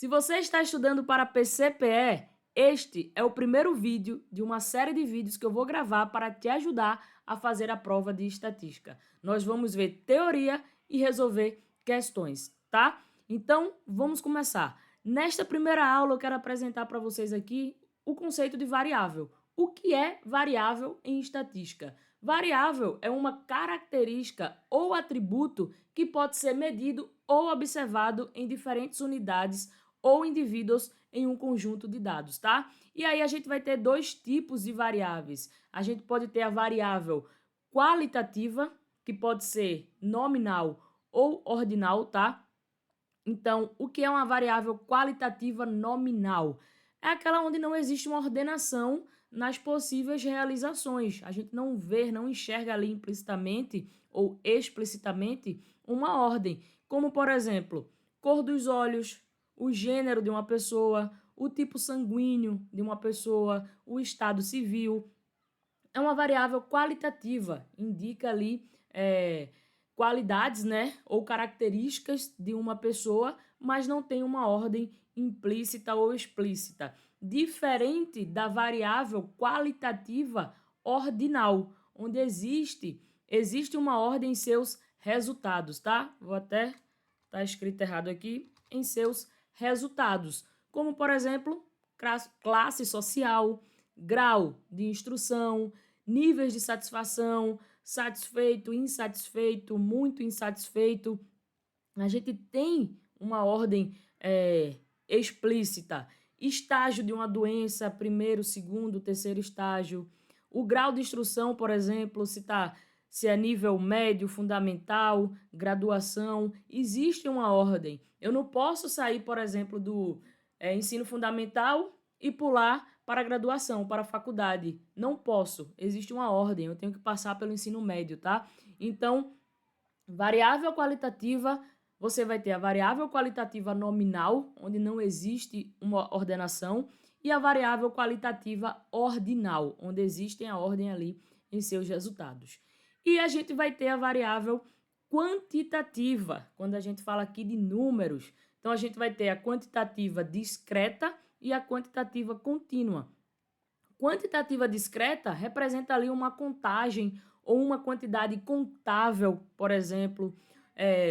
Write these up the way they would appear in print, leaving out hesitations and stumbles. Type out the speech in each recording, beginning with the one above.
Se você está estudando para PCPE, este é o primeiro vídeo de uma série de vídeos que eu vou gravar para te ajudar a fazer a prova de estatística. Nós vamos ver teoria e resolver questões, tá? Então, vamos começar. Nesta primeira aula, eu quero apresentar para vocês aqui o conceito de variável. O que é variável em estatística? Variável é uma característica ou atributo que pode ser medido ou observado em diferentes unidades ou indivíduos em um conjunto de dados, tá? E aí a gente vai ter dois tipos de variáveis. A gente pode ter a variável qualitativa, que pode ser nominal ou ordinal, tá? Então, o que é uma variável qualitativa nominal? É aquela onde não existe uma ordenação nas possíveis realizações. A gente não vê, não enxerga ali implicitamente ou explicitamente uma ordem, como, por exemplo, cor dos olhos, o gênero de uma pessoa, o tipo sanguíneo de uma pessoa, o estado civil. É uma variável qualitativa, indica ali qualidades, né, ou características de uma pessoa, mas não tem uma ordem implícita ou explícita. Diferente da variável qualitativa ordinal, onde existe uma ordem em seus resultados, tá? Vou até tá escrito errado aqui, em seus resultados, como por exemplo, classe social, grau de instrução, níveis de satisfação, satisfeito, insatisfeito, muito insatisfeito. A gente tem uma ordem explícita. Estágio de uma doença, primeiro, segundo, terceiro estágio. O grau de instrução, por exemplo, se é nível médio, fundamental, graduação, existe uma ordem. Eu não posso sair, por exemplo, do ensino fundamental e pular para a graduação, para a faculdade. Não posso. Existe uma ordem. Eu tenho que passar pelo ensino médio, tá? Então, variável qualitativa, você vai ter a variável qualitativa nominal, onde não existe uma ordenação, e a variável qualitativa ordinal, onde existem a ordem ali em seus resultados. E a gente vai ter a variável quantitativa, quando a gente fala aqui de números. Então, a gente vai ter a quantitativa discreta e a quantitativa contínua. Quantitativa discreta representa ali uma contagem ou uma quantidade contável, por exemplo,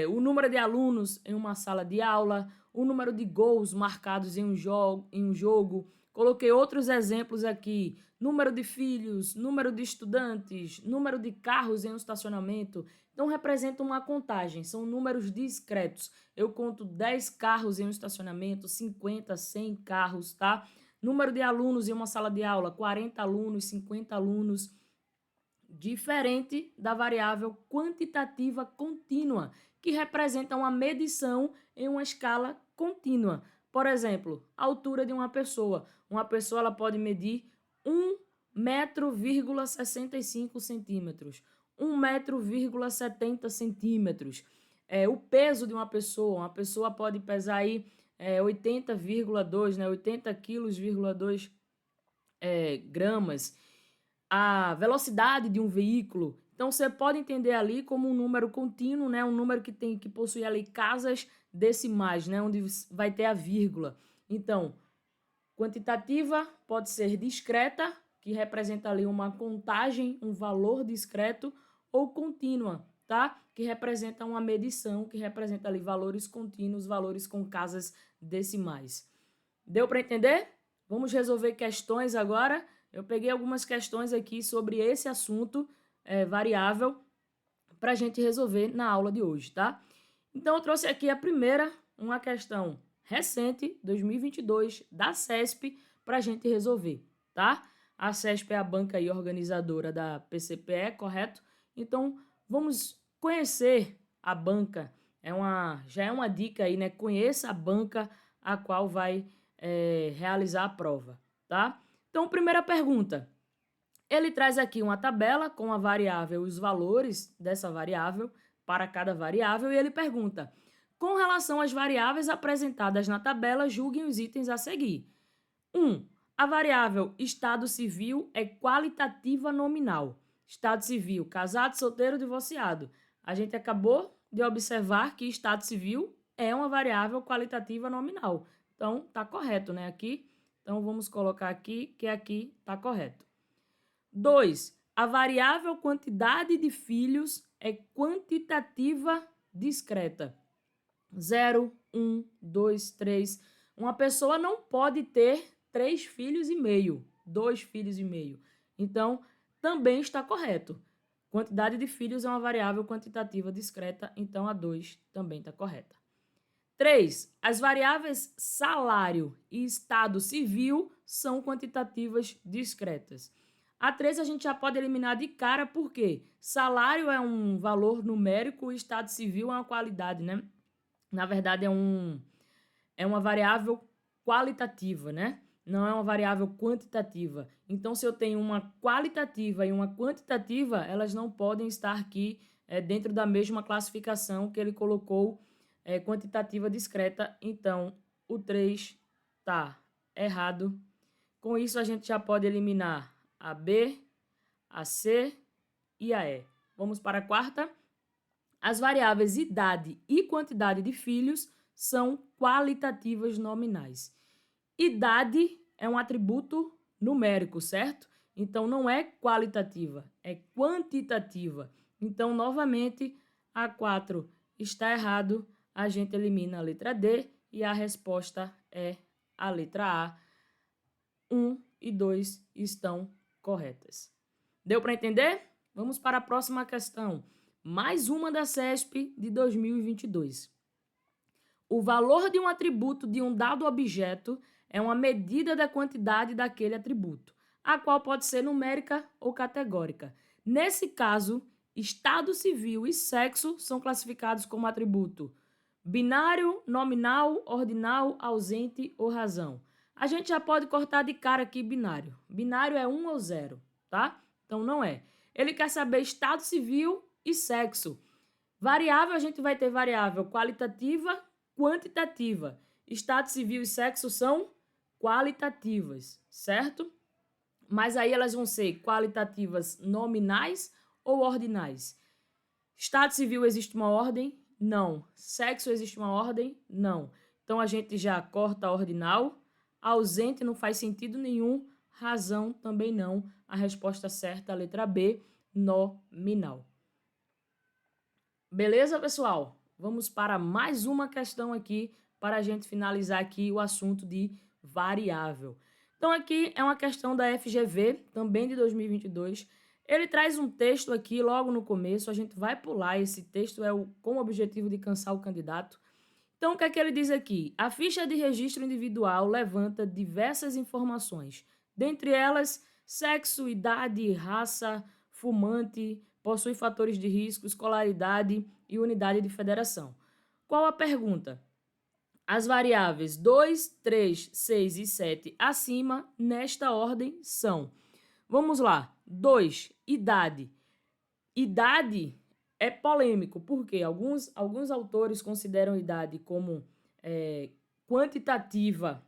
o número de alunos em uma sala de aula, o número de gols marcados em um jogo. Coloquei outros exemplos aqui: número de filhos, número de estudantes, número de carros em um estacionamento. Então, representa uma contagem, são números discretos. Eu conto 10 carros em um estacionamento, 50, 100 carros, tá? Número de alunos em uma sala de aula, 40 alunos, 50 alunos. Diferente da variável quantitativa contínua, que representa uma medição em uma escala contínua. Por exemplo, a altura de uma pessoa. Uma pessoa ela pode medir 1,65 m, 1,70 m. O peso de uma pessoa pode pesar aí 80,2, né, 80 quilos,2 gramas. A velocidade de um veículo. Então, você pode entender ali como um número contínuo, né? Um número que possui ali casas decimais, né? Onde vai ter a vírgula. Então, quantitativa pode ser discreta, que representa ali uma contagem, um valor discreto, ou contínua, tá? Que representa uma medição, que representa ali valores contínuos, valores com casas decimais. Deu para entender? Vamos resolver questões agora. Eu peguei algumas questões aqui sobre esse assunto variável para a gente resolver na aula de hoje, tá? Então, eu trouxe aqui a primeira, uma questão recente, 2022, da CESP, para a gente resolver, tá? A CESP é a banca e organizadora da PCPE, correto? Então, vamos conhecer a banca. Já é uma dica aí, né? Conheça a banca a qual vai realizar a prova, tá? Então, primeira pergunta. Ele traz aqui uma tabela com a variável e os valores dessa variável para cada variável e ele pergunta: com relação às variáveis apresentadas na tabela, julguem os itens a seguir. 1. A variável estado civil é qualitativa nominal. Estado civil, casado, solteiro, divorciado. A gente acabou de observar que estado civil é uma variável qualitativa nominal. Então, tá correto, né? Aqui. Então, vamos colocar aqui que aqui tá correto. 2. A variável quantidade de filhos é quantitativa discreta. 0, 1, 2, 3. Uma pessoa não pode ter 3 filhos e meio, 2 filhos e meio. Então, também está correto. Quantidade de filhos é uma variável quantitativa discreta, então a 2 também está correta. 3. As variáveis salário e estado civil são quantitativas discretas. A 3 a gente já pode eliminar de cara, porque salário é um valor numérico e estado civil é uma qualidade, né? Na verdade, é uma variável qualitativa, né? Não é uma variável quantitativa. Então, se eu tenho uma qualitativa e uma quantitativa, elas não podem estar aqui dentro da mesma classificação que ele colocou, quantitativa discreta. Então, o 3 está errado. Com isso, a gente já pode eliminar a B, a C e a E. Vamos para a quarta. As variáveis idade e quantidade de filhos são qualitativas nominais. Idade é um atributo numérico, certo? Então, não é qualitativa, é quantitativa. Então, novamente, a 4 está errado. A gente elimina a letra D e a resposta é a letra A. 1 e 2 estão corretas. Deu para entender? Vamos para a próxima questão. Mais uma da CESP de 2022. O valor de um atributo de um dado objeto é uma medida da quantidade daquele atributo, a qual pode ser numérica ou categórica. Nesse caso, estado civil e sexo são classificados como atributo binário, nominal, ordinal, ausente ou razão. A gente já pode cortar de cara aqui binário. Binário é 1 ou 0, tá? Então não é. Ele quer saber estado civil e sexo. Variável, a gente vai ter variável qualitativa, quantitativa. Estado civil e sexo são qualitativas, certo? Mas aí elas vão ser qualitativas nominais ou ordinais. Estado civil existe uma ordem? Não. Sexo existe uma ordem? Não. Então a gente já corta a ordinal. Ausente não faz sentido nenhum. Razão também não. A resposta certa, a letra B, nominal. Beleza, pessoal? Vamos para mais uma questão aqui para a gente finalizar aqui o assunto de variável. Então aqui é uma questão da FGV, também de 2022. Ele traz um texto aqui logo no começo, a gente vai pular, esse texto com o objetivo de cansar o candidato. Então o que é que ele diz aqui? A ficha de registro individual levanta diversas informações, dentre elas sexo, idade, raça, fumante, possui fatores de risco, escolaridade e unidade de federação. Qual a pergunta? As variáveis 2, 3, 6 e 7 acima, nesta ordem, são. Vamos lá. 2, idade. Idade é polêmico, porque alguns autores consideram idade como quantitativa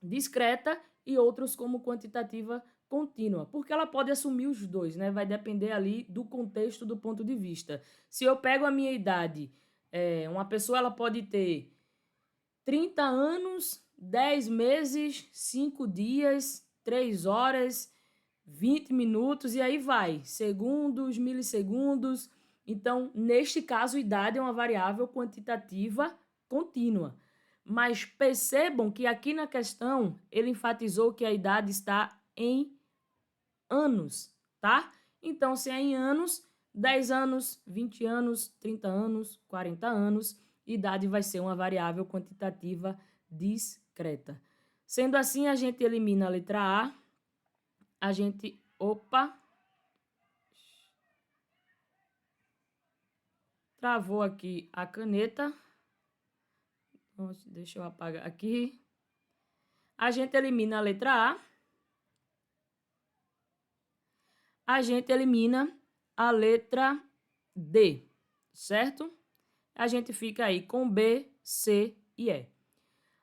discreta e outros como quantitativa contínua, porque ela pode assumir os dois, né? Vai depender ali do contexto, do ponto de vista. Se eu pego a minha idade, uma pessoa ela pode ter 30 anos, 10 meses, 5 dias, 3 horas, 20 minutos e aí vai, segundos, milissegundos. Então, neste caso, idade é uma variável quantitativa contínua. Mas percebam que aqui na questão ele enfatizou que a idade está em anos, tá? Então, se é em anos, 10 anos, 20 anos, 30 anos, 40 anos, idade vai ser uma variável quantitativa discreta. Sendo assim, a gente elimina a letra A, a gente... Opa! Travou aqui a caneta. Deixa eu apagar aqui. A gente elimina a letra A. A gente elimina a letra D, certo? A gente fica aí com B, C e E.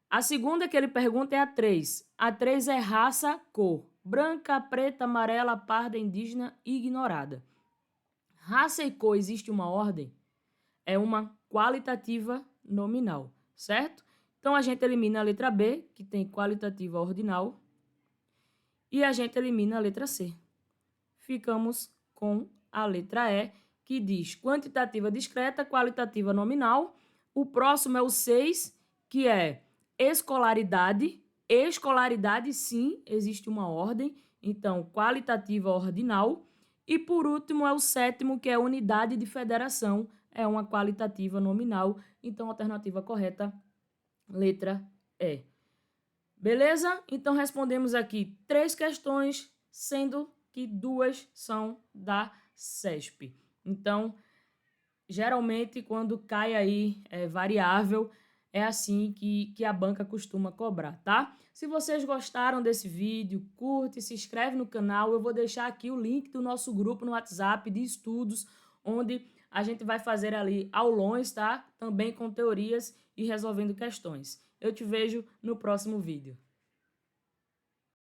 A segunda que ele pergunta é a 3. A 3 é raça, cor. Branca, preta, amarela, parda, indígena e ignorada. Raça e cor, existe uma ordem? É uma qualitativa nominal, certo? Então, a gente elimina a letra B, que tem qualitativa ordinal, e a gente elimina a letra C. Ficamos com a letra E, que diz quantitativa discreta, qualitativa nominal. O próximo é o 6, que é escolaridade. Escolaridade, sim, existe uma ordem, então qualitativa ordinal. E por último é o 7º, que é unidade de federação, é uma qualitativa nominal. Então, a alternativa correta, letra E. Beleza? Então, respondemos aqui 3 questões, sendo que 2 são da CESP. Então, geralmente, quando cai aí variável, é assim que a banca costuma cobrar, tá? Se vocês gostaram desse vídeo, curte, se inscreve no canal. Eu vou deixar aqui o link do nosso grupo no WhatsApp de estudos, onde a gente vai fazer ali aulões, tá? Também com teorias e resolvendo questões. Eu te vejo no próximo vídeo.